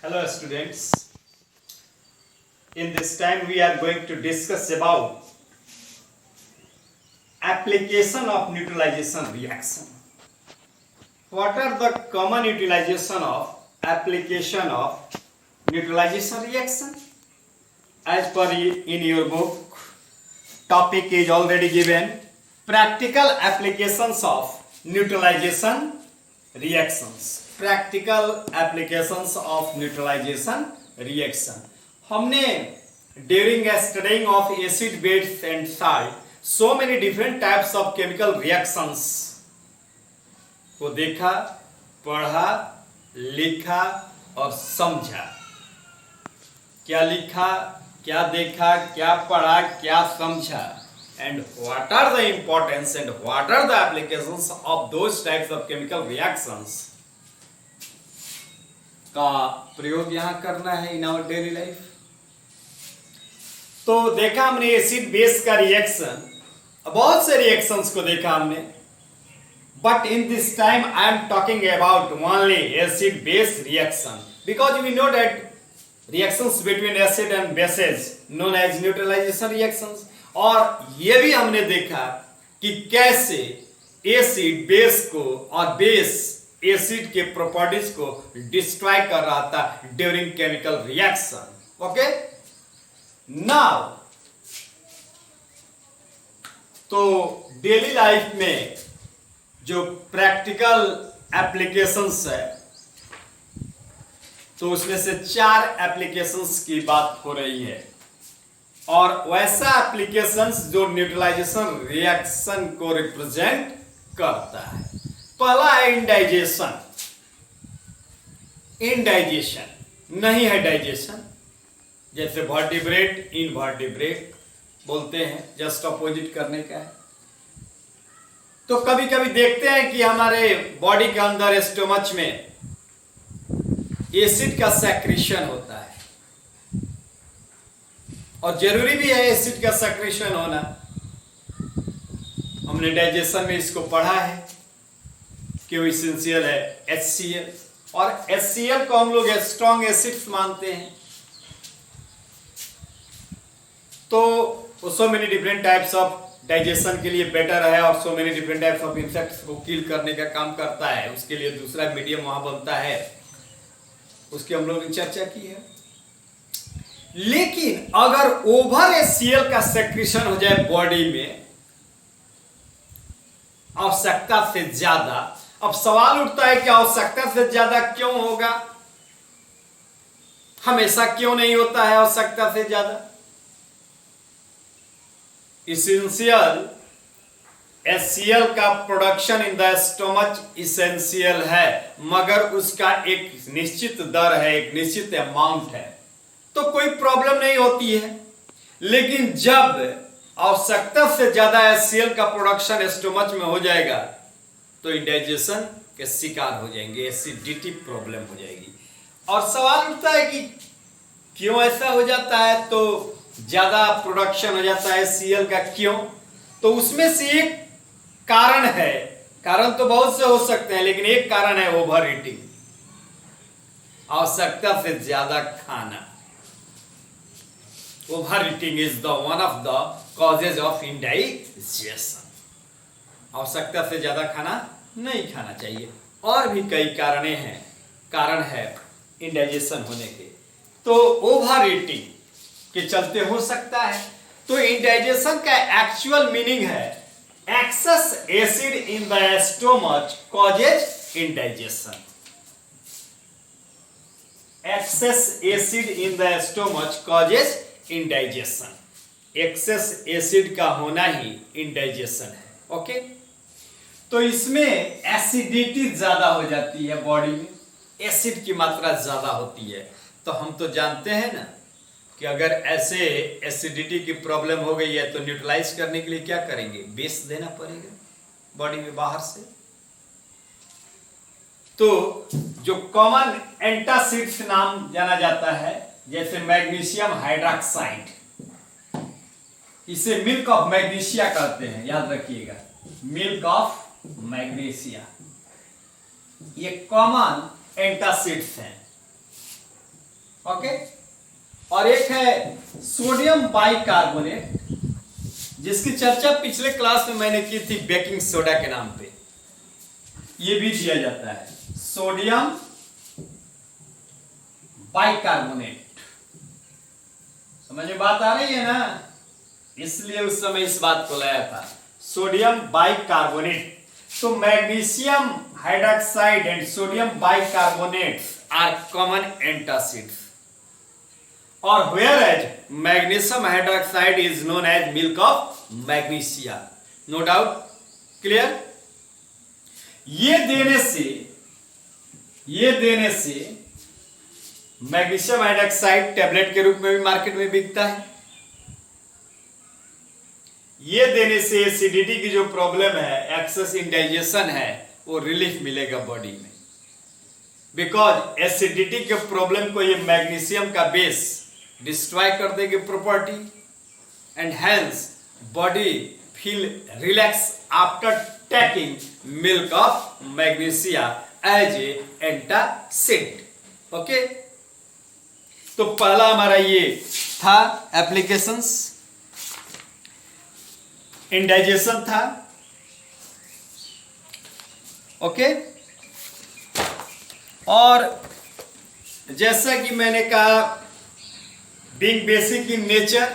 Hello students. In this time we are going to discuss about application of neutralization reaction. What are the common utilization of application of neutralization reaction? As per in your book, topic is already given. Practical applications of neutralization reactions. Practical applications of neutralization reaction. हमने during studying of acid, base and salt so many different types of chemical reactions को देखा, पढ़ा, लिखा और समझा. क्या लिखा, क्या देखा, क्या पढ़ा, क्या समझा, and what are the importance and what are the applications of those types of chemical reactions का प्रयोग यहाँ करना है इन आवर डेली लाइफ. तो देखा हमने एसिड बेस का रिएक्शन, बहुत से रिएक्शंस को देखा हमने, but in this time I am talking about only acid base reaction because we know that reactions between acid and bases known as neutralisation reactions. और ये भी हमने देखा कि कैसे एसिड बेस को और बेस एसिड के प्रॉपर्टीज को डिस्ट्रॉय कर रहा था during chemical reaction. Okay, now तो डेली लाइफ में जो प्रैक्टिकल एप्लीकेशंस है तो उसमें से 4 एप्लीकेशंस की बात हो रही है, और वैसा एप्लीकेशंस जो न्यूट्रलाइजेशन रिएक्शन को रिप्रेजेंट करता है. पहला है इंडाइजेशन. इंडाइजेशन नहीं है डाइजेशन, जैसे वर्टिब्रेट इनवर्टिब्रेट बोलते हैं, जस्ट अपोजिट करने का है. तो कभी कभी देखते हैं कि हमारे बॉडी के अंदर स्टोमच में एसिड का सेक्रेशन होता है, और जरूरी भी है एसिड का सेक्रेशन होना. हमने डाइजेशन में इसको पढ़ा है कि वो इसेंशियल है HCl, और HCl को हम लोग स्ट्रॉन्ग एसिड्स मानते हैं. तो so many different types of digestion के लिए बेटर है, और so many different types of insects को किल करने का काम करता है. उसके लिए दूसरा मीडियम वहां बनता है, उसकी हम लोग ने चर्चा की है. लेकिन अगर ओवर HCl का सेक्रेशन हो जाए बॉडी में आवश्यकता से ज्यादा, अब सवाल उठता है कि आवश्यकता से ज्यादा क्यों होगा, हमेशा क्यों नहीं होता है आवश्यकता से ज्यादा. इसेंशियल HCl का production in the stomach essential है, मगर उसका एक निश्चित दर है, एक निश्चित अमाउंट है, तो कोई प्रॉब्लम नहीं होती है. लेकिन जब आवश्यकता से ज्यादा HCl का प्रोडक्शन स्टोमच में हो जाएगा तो इंडाइजेशन के शिकार हो जाएंगे, एसिडिटी प्रॉब्लम हो जाएगी. और सवाल उठता है कि क्यों ऐसा हो जाता है, तो ज्यादा प्रोडक्शन हो जाता है HCl का, क्यों? तो उसमें से एक कारण है, कारण तो बहुत से हो सकते हैं, लेकिन एक कारण है ओवर ईटिंग, आवश्यकता से ज्यादा खाना. Over eating is the one of the causes of indigestion. आवश्यकता से ज्यादा खाना नहीं खाना चाहिए. और भी कई कारण है इंडाइजेशन होने के, तो ओवर ईटिंग के चलते हो सकता है. तो इंडाइजेशन का एक्चुअल मीनिंग है excess acid in the stomach causes indigestion. Excess acid in the stomach causes indigestion. Excess acid का होना ही इंडाइजेशन है. ओके, तो इसमें एसिडिटी ज्यादा हो जाती है, बॉडी में एसिड की मात्रा ज्यादा होती है. तो हम तो जानते हैं ना कि अगर ऐसे एसिडिटी की प्रॉब्लम हो गई है तो न्यूट्रलाइज करने के लिए क्या करेंगे, बेस देना पड़ेगा बॉडी में बाहर से. तो जो कॉमन एंटासिड्स नाम जाना जाता है, जैसे मैग्नीशियम हाइड्रोक्साइड, इसे मिल्क ऑफ मैग्नीशिया कहते हैं, याद रखिएगा, मिल्क ऑफ मैग्नीशिया. ये कॉमन एंटासिड्स हैं. ओके। और एक है सोडियम बाइकार्बोनेट, जिसकी चर्चा पिछले क्लास में मैंने की थी बेकिंग सोडा के नाम पे। ये भी दिया जाता है सोडियम बाइकार्बोनेट। समझ में बात आ रही है ना, इसलिए उस समय इस बात को लाया था सोडियम बाइकार्बोनेट। तो magnesium hydroxide and sodium bicarbonate are common antacids, और whereas magnesium hydroxide is known as milk of magnesia. No doubt, clear? ये देने से मैग्नीशियम हाइड्रोक्साइड टेबलेट के रूप में भी मार्केट में बिकता है। ये देने से एसिडिटी की जो प्रॉब्लम है, एक्सेस इंडाइजेशन है, वो रिलीफ मिलेगा बॉडी में। बिकॉज एसिडिटी के प्रॉब्लम को ये मैग्नीशियम का बेस डिस्ट्रॉय कर देगी property, and hence body feel relax after taking milk of magnesia as a antacid. Okay, तो पहला हमारा ये था एप्लीकेशंस, इंडाइजेशन था। ओके, और जैसा कि मैंने कहा being basic in nature,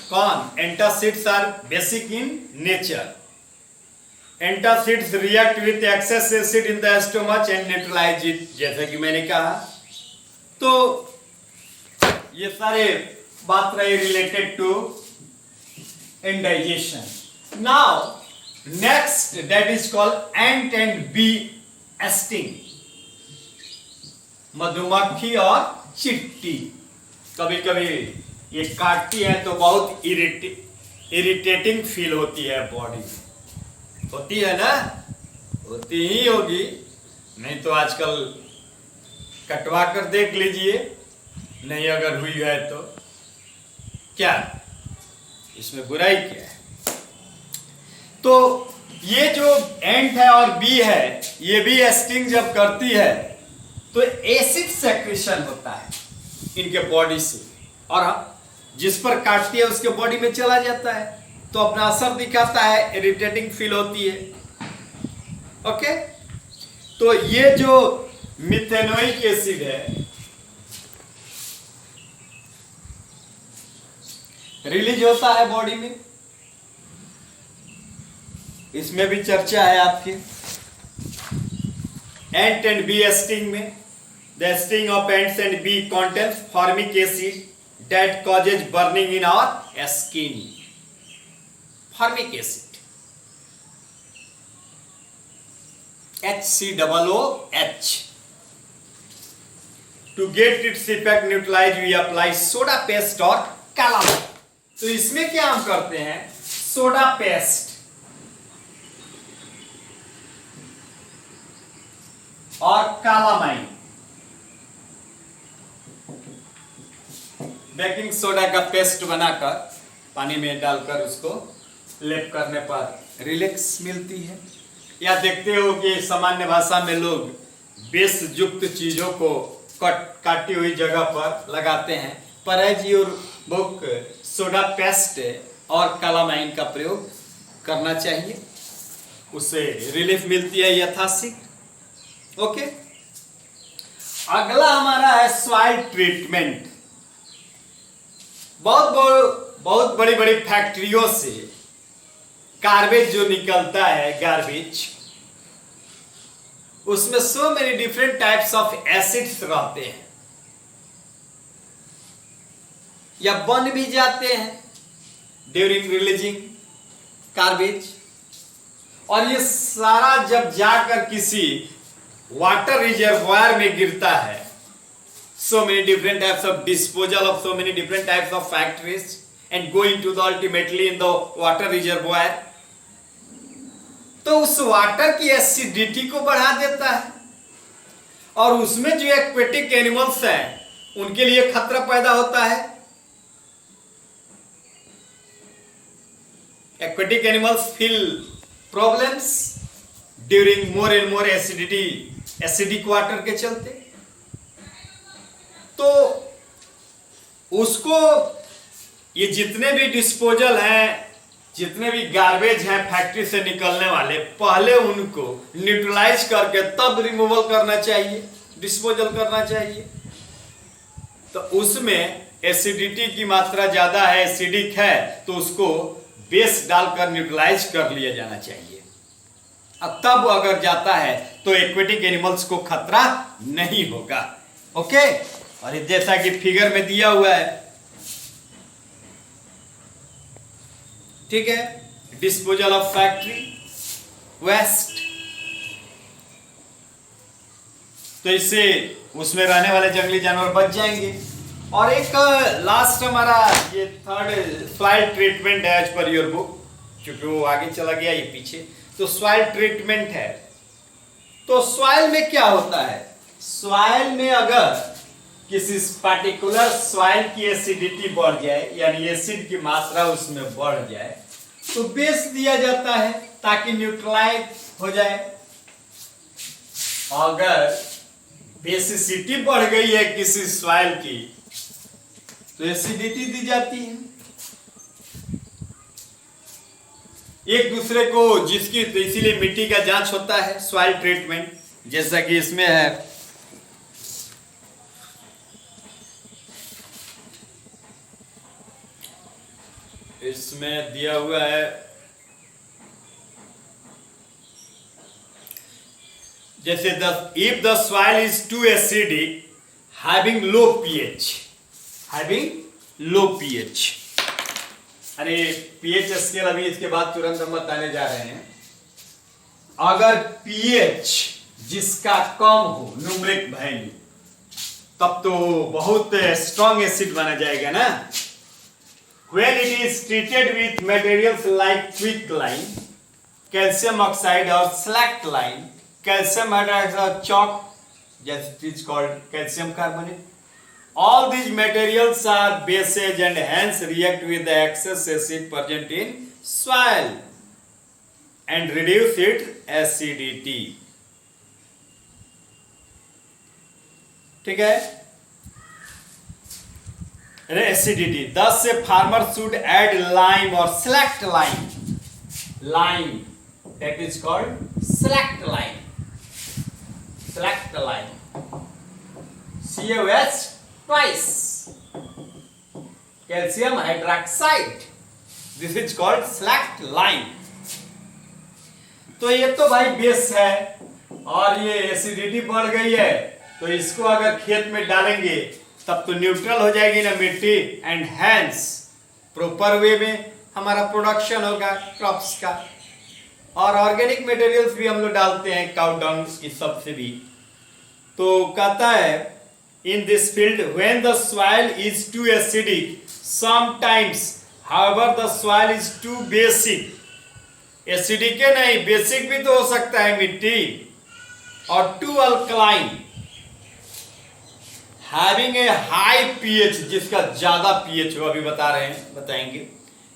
कौन antacids are basic in nature. Antacids react with excess acid in the stomach and neutralize it, जैसा कि मैंने कहा। तो ये सारे बात रहे related to indigestion. Now next, that is called ant and bee sting, मधुमक्खी और चिट्टी कभी कभी ये काटती है तो बहुत इरिटेटिंग फील होती है बॉडी में। होती है ना, होती ही होगी, नहीं तो आजकल कटवा कर देख लीजिए, नहीं अगर हुई है तो क्या, इसमें बुराई क्या है। तो ये जो एंट है और बी है, ये भी स्टिंग जब करती है तो एसिड सेक्रेशन होता है इनके बॉडी से, और जिस पर काटती है उसके बॉडी में चला जाता है, तो अपना असर दिखाता है, इरिटेटिंग फील होती है। ओके, तो ये जो मिथेनोइक एसिड है रिलीज होता है बॉडी में, इसमें भी चर्चा है आपके एंट एंड बी स्टिंग में। The sting of ants and bee contains formic acid that causes burning in our skin. Formic acid, HCOOH. To get its effect neutralized, we apply soda paste or calamine. तो इसमें क्या हम करते हैं, soda paste और कालामाइन, baking soda का paste बनाकर पानी में डालकर उसको लेप करने पर रिलैक्स मिलती है। या देखते हो कि सामान्य भाषा में लोग बेस युक्त चीजों को काटी हुई जगह पर लगाते हैं, पर as your book soda paste और कालामाइन का प्रयोग करना चाहिए, उससे रिलीफ मिलती है यथाशीघ्र। ओके, अगला हमारा है सॉइल ट्रीटमेंट। बहुत बड़ी बड़ी फैक्ट्रियों से गार्बेज जो निकलता है, गार्बेज, उसमें so many different types of acids रहते हैं या बन भी जाते हैं ड्यूरिंग रिलीजिंग गार्बेज, और ये सारा जब जाकर किसी वाटर रिजर्वायर में गिरता है, so many different types of disposal of so many different types of factories and go into the ultimately in the water reservoir, तो उस वाटर की एसिडिटी को बढ़ा देता है, और उसमें जो एक्वेटिक एनिमल्स हैं उनके लिए खतरा पैदा होता है। Aquatic animals feel problems during more and more acidic water के चलते। उसको ये जितने भी डिस्पोजल हैं, जितने भी गार्बेज हैं फैक्ट्री से निकलने वाले, पहले उनको न्यूट्रलाइज करके तब रिमूवल करना चाहिए, डिस्पोजल करना चाहिए। तो उसमें एसिडिटी की मात्रा ज्यादा है, एसिडिक है, तो उसको बेस डालकर न्यूट्रलाइज कर लिया जाना चाहिए। अब तब अगर जाता है तो एक्वेटिक एनिमल्स को खतरा नहीं होगा। ओके, और जैसा कि फिगर में दिया हुआ है, ठीक है, डिस्पोजल ऑफ फैक्ट्री वेस्ट, तो इससे उसमें रहने वाले जंगली जानवर बच जाएंगे। और एक लास्ट हमारा ये थर्ड सॉइल ट्रीटमेंट है एज पर योर बुक, क्योंकि वो आगे चला गया ये पीछे। तो सॉइल ट्रीटमेंट है, तो सॉइल में क्या होता है, सॉइल में अगर किसी पार्टिकुलर सॉइल की एसिडिटी बढ़ जाए, यानी एसिड की मात्रा उसमें बढ़ जाए, तो बेस दिया जाता है ताकि न्यूट्रलाइज हो जाए। अगर बेसिसिटी बढ़ गई है किसी सॉइल की तो एसिडिटी दी जाती है। एक दूसरे को जिसकी, तो इसीलिए मिट्टी का जांच होता है, सॉइल ट्रीटमेंट, जैसा कि इसमें है। इसमें दिया हुआ है, जैसे if the soil is too acidic having low pH, having low pH, अरे पीएच स्केल अभी इसके बाद तुरंत हम बताने जा रहे हैं। अगर पीएच जिसका कम हो, न्यूमरिक वैल्यू, तब तो बहुत स्ट्रॉन्ग एसिड बना जाएगा ना। When it is treated with materials like quicklime, calcium oxide or slackline, calcium hydroxide or chalk, yes, it is called calcium carbonate. All these materials are bases and hence react with the excess acid present in soil and reduce its acidity. ठीक है, acidity. thus से farmer should add lime or slacked lime, lime that is called slacked lime, slacked lime, CaOH twice, calcium hydroxide, this is called slacked lime। तो ये तो भाई base है, और ये एसिडिटी बढ़ गई है, तो इसको अगर खेत में डालेंगे तब तो न्यूट्रल हो जाएगी ना मिट्टी, एंड हैंस प्रॉपर वे में हमारा प्रोडक्शन होगा क्रॉप्स का। और ऑर्गेनिक मटेरियल्स भी हम लोग डालते हैं, काउ डंग की सबसे भी। तो कहता है in this field when the soil is too acidic sometimes however the soil is too basic, acidic है नहीं, बेसिक भी तो हो सकता है मिट्टी, और too alkaline having a high pH, जिसका ज्यादा pH हो, अभी बता रहे हैं, बताएंगे।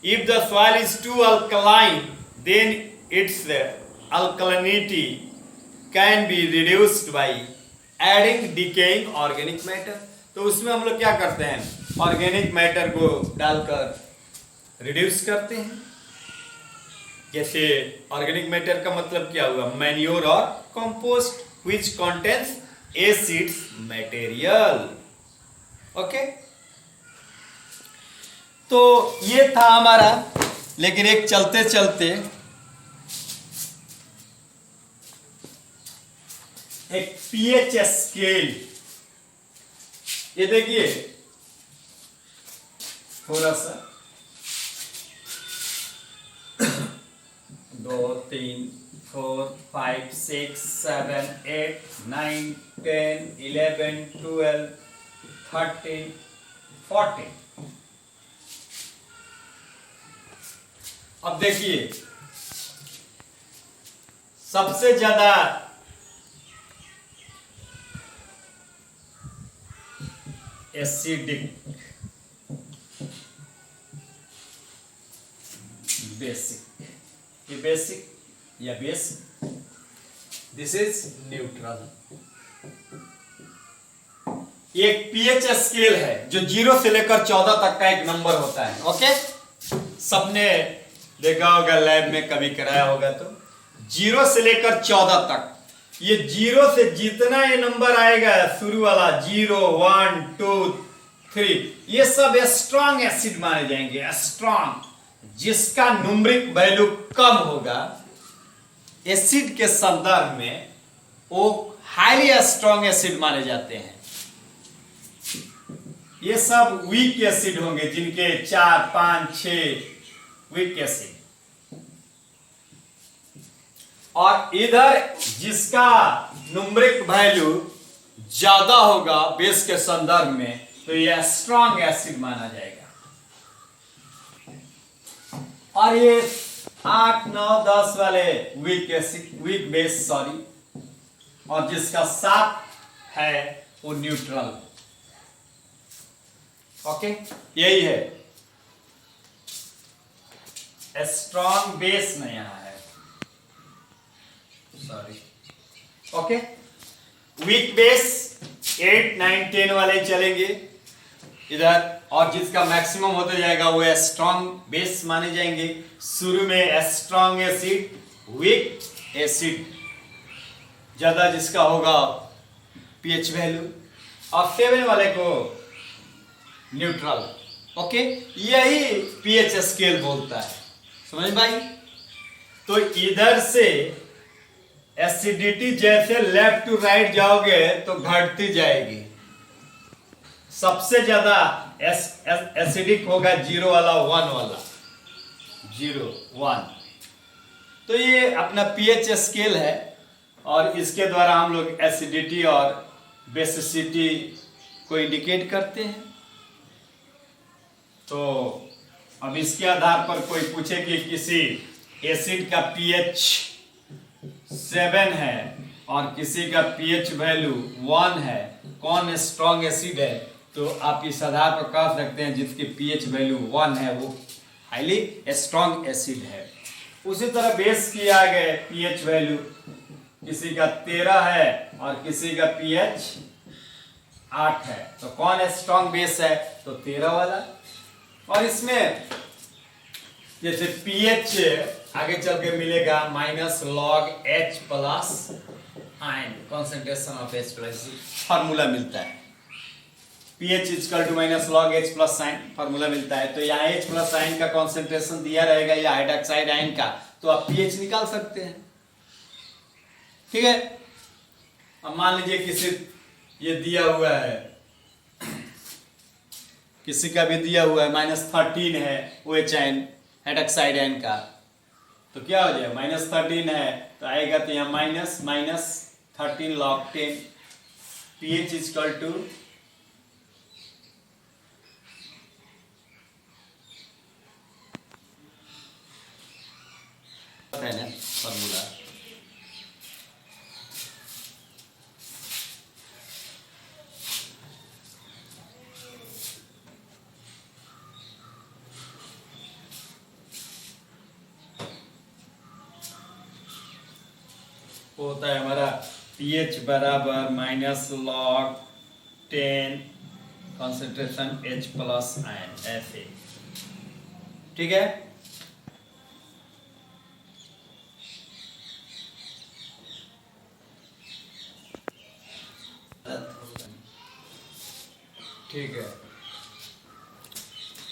if the soil is too alkaline then its alkalinity can be reduced by adding decaying organic matter। तो उसमें हम लोग क्या करते हैं, ऑर्गेनिक मैटर को डालकर रिड्यूस करते हैं। जैसे ऑर्गेनिक मैटर का मतलब क्या हुआ, मैन्योर और compost which contains acids material. Okay, तो ये था हमारा, लेकिन एक चलते चलते एक पीएच स्केल, ये देखिए थोड़ा सा 2 3 4 5 6 7 8 9 10 11 12 13 14। अब देखिए सबसे ज्यादा एसिडिक बेसिक, ये बेसिक या बेस, दिस इज न्यूट्रल। एक पीएच स्केल है जो 0 से लेकर 14 तक का एक नंबर होता है। ओके, सबने देखा होगा, लैब में कभी कराया होगा। तो 0 से लेकर 14 तक, ये 0 से जितना ये नंबर आएगा शुरू वाला 0 1 2 3, ये सब स्ट्रॉन्ग एसिड माने जाएंगे। स्ट्रॉन्ग, जिसका न्यूमेरिक वैल्यू कम होगा एसिड के संदर्भ में, वो हाईली स्ट्रॉन्ग एसिड माने जाते हैं। ये सब वीक एसिड होंगे जिनके 4 5 6 वीक एसिड। और इधर जिसका न्यूमेरिक वैल्यू ज्यादा होगा बेस के संदर्भ में, तो यह स्ट्रॉन्ग एसिड माना जाएगा। और ये 8 9 10 वाले weak acid, weak base sorry, और जिसका 7 है वो न्यूट्रल। ओके, यही है। स्ट्रॉन्ग बेस में यहां है, सॉरी। ओके, वीक बेस 8 9 10 वाले चलेंगे इधर, और जिसका मैक्सिमम होता जाएगा वो स्ट्रॉन्ग बेस माने जाएंगे। शुरू में स्ट्रॉन्ग एसिड, वीक एसिड, ज्यादा जिसका होगा पीएच वैल्यू, और 7 वाले को न्यूट्रल। ओके, यही पीएच स्केल बोलता है। समझ भाई? तो इधर से एसिडिटी जैसे लेफ्ट टू राइट जाओगे तो घटती जाएगी। सबसे ज्यादा एसिडिक होगा 0 वाला 1 वाला, 0 1। तो ये अपना पीएच स्केल है, और इसके द्वारा हम लोग एसिडिटी और बेसिसिटी को इंडिकेट करते हैं। तो अब इसके आधार पर कोई पूछे कि किसी एसिड का पीएच 7 है और किसी का पीएच वैल्यू 1 है, कौन स्ट्रॉन्ग एसिड है, तो आप इस आधार पर कह सकते हैं जिसकी पीएच वैल्यू 1 है वो हाईली स्ट्रॉन्ग एसिड है। उसी तरह बेस की आ गए पीएच वैल्यू, किसी का 13 है और किसी का पीएच 8 है, तो कौन स्ट्रॉन्ग बेस है, तो 13 वाला। और इसमें जैसे पीएच आगे चल के मिलेगा minus log H plus ion, concentration of H plus, formula मिलता है। PH equal to minus log H plus ion, formula मिलता है। तो यहाँ H प्लस आयन का कॉन्सेंट्रेशन दिया रहेगा या हाइड्रोक्साइड आयन का, तो आप पीएच निकाल सकते हैं। ठीक है, अब मान लीजिए किसी ये दिया हुआ है, किसी का भी दिया हुआ है -13 है OH आयन हाइड्रोक्साइड आयन का, तो क्या हो जाएगा, -13 है तो आएगा, तो यहाँ minus minus 13 log 10, pH equal to formula. होता है हमारा pH बराबर minus log 10 concentration H plus ion, ऐसे। ठीक है, ठीक है,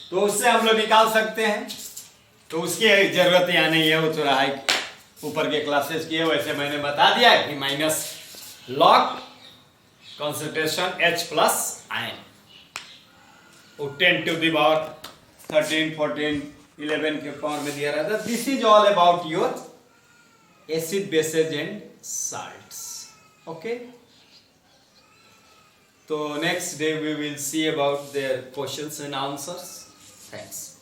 तो उससे हम लोग निकाल सकते हैं। तो उसकी जरूरत यहाँ नहीं है, वो थोड़ा हाई ऊपर के क्लासेस की है। वैसे मैंने बता दिया कि minus log concentration H plus ion, वो 10 टू द पावर 13 14 11 के पावर में दिया रहता है। This is all about your acid bases and salts. Okay, तो next day we will see about their questions and answers. Thanks.